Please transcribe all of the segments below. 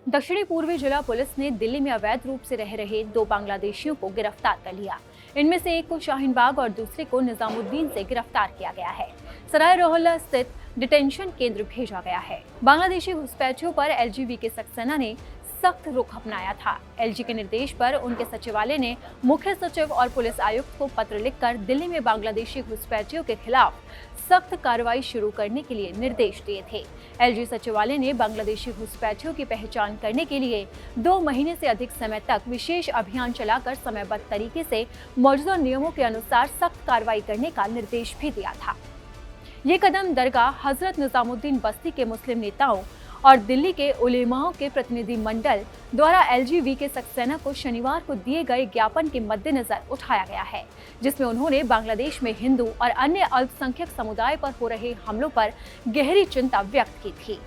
दक्षिणी पूर्वी जिला पुलिस ने दिल्ली में अवैध रूप से रह रहे 2 बांग्लादेशियों को गिरफ्तार कर लिया। इनमें से एक को शाहीन बाग और दूसरे को निजामुद्दीन से गिरफ्तार किया गया है। सराय रोहिल्ला स्थित डिटेंशन केंद्र भेजा गया है। बांग्लादेशी घुसपैठियों पर एलजीबी के सक्सेना ने सख्त रुख अपनाया था। एलजी के निर्देश पर उनके सचिवालय ने मुख्य सचिव और पुलिस आयुक्त को पत्र लिखकर दिल्ली में बांग्लादेशी घुसपैठियों के खिलाफ सख्त कार्रवाई शुरू करने के लिए निर्देश दिए थे। एलजी सचिवालय ने बांग्लादेशी घुसपैठियों की पहचान करने के लिए 2 महीने से अधिक समय तक विशेष अभियान चलाकर समयबद्ध तरीके से मौजूदा नियमों के अनुसार सख्त कार्रवाई करने का निर्देश भी दिया था। ये कदम दरगाह हजरत निजामुद्दीन बस्ती के मुस्लिम नेताओं और दिल्ली के उलेमाओं के प्रतिनिधि मंडल द्वारा एलजीबी के सक्सेना को शनिवार को दिए गए ज्ञापन के मद्देनजर उठाया गया है, जिसमें उन्होंने बांग्लादेश में हिंदू और अन्य अल्पसंख्यक समुदाय पर हो रहे हमलों पर गहरी चिंता व्यक्त की थी।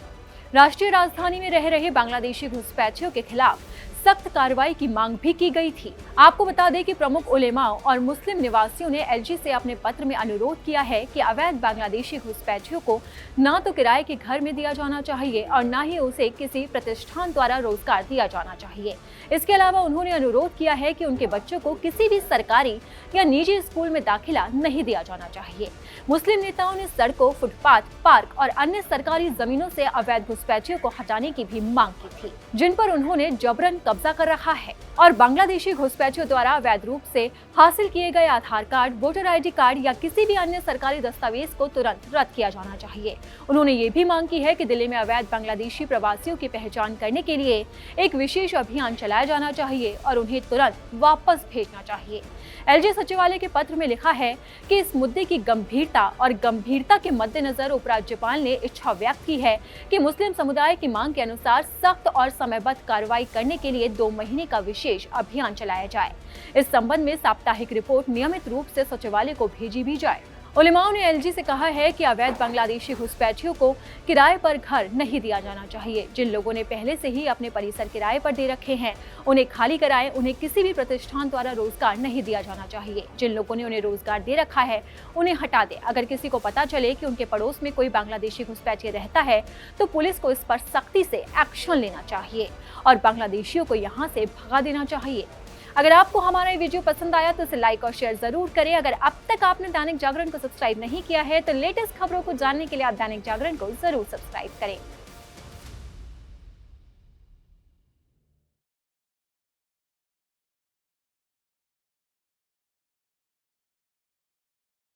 राष्ट्रीय राजधानी में रह रहे बांग्लादेशी घुसपैठियों के खिलाफ सख्त कार्रवाई की मांग भी की गई थी। आपको बता दें कि प्रमुख उलेमाओं और मुस्लिम निवासियों ने एलजी से अपने पत्र में अनुरोध किया है कि अवैध बांग्लादेशी घुसपैठियों को न तो किराए के घर में दिया जाना चाहिए और न ही उसे किसी प्रतिष्ठान द्वारा रोजगार दिया जाना चाहिए। इसके अलावा उन्होंने अनुरोध किया है कि उनके बच्चों को किसी भी सरकारी या निजी स्कूल में दाखिला नहीं दिया जाना चाहिए। मुस्लिम नेताओं ने सड़कों, फुटपाथ, पार्क और अन्य सरकारी जमीनों से अवैध घुसपैठियों को हटाने की भी मांग की थी, जिन पर उन्होंने जबरन कब्जा कर रखा है और बांग्लादेशी घुसपैठियों द्वारा अवैध रूप से हासिल किए गए आधार कार्ड, वोटर आईडी कार्ड या किसी भी अन्य सरकारी दस्तावेज को तुरंत रद्द किया जाना चाहिए। उन्होंने ये भी मांग की है कि दिल्ली में अवैध बांग्लादेशी प्रवासियों की पहचान करने के लिए एक विशेष अभियान चलाया जाना चाहिए और उन्हें तुरंत वापस भेजना चाहिए। एलजी सचिवालय के पत्र में लिखा है कि इस मुद्दे की गंभीरता के मद्देनजर उपराज्यपाल ने इच्छा व्यक्त की है कि मुस्लिम समुदाय की मांग के अनुसार सख्त और समयबद्ध कार्रवाई करने के लिए 2 महीने का विशेष अभियान चलाया जाए। इस संबंध में साप्ताहिक रिपोर्ट नियमित रूप से सचिवालय को भेजी भी जाए। उलेमाओं ने एलजी से कहा है कि अवैध बांग्लादेशी घुसपैठियों को किराए पर घर नहीं दिया जाना चाहिए। जिन लोगों ने पहले से ही अपने परिसर किराए पर दे रखे हैं उन्हें खाली कराएं। उन्हें किसी भी प्रतिष्ठान द्वारा रोजगार नहीं दिया जाना चाहिए। जिन लोगों ने उन्हें रोजगार दे रखा है उन्हें हटा दें। अगर किसी को पता चले कि उनके पड़ोस में कोई बांग्लादेशी घुसपैठी रहता है तो पुलिस को इस पर सख्ती से एक्शन लेना चाहिए और बांग्लादेशियों को यहाँ से भगा देना चाहिए। अगर आपको हमारा ये वीडियो पसंद आया तो इसे लाइक और शेयर जरूर करें। अगर अब तक आपने दैनिक जागरण को सब्सक्राइब नहीं किया है तो लेटेस्ट खबरों को जानने के लिए आप दैनिक जागरण को जरूर सब्सक्राइब करें।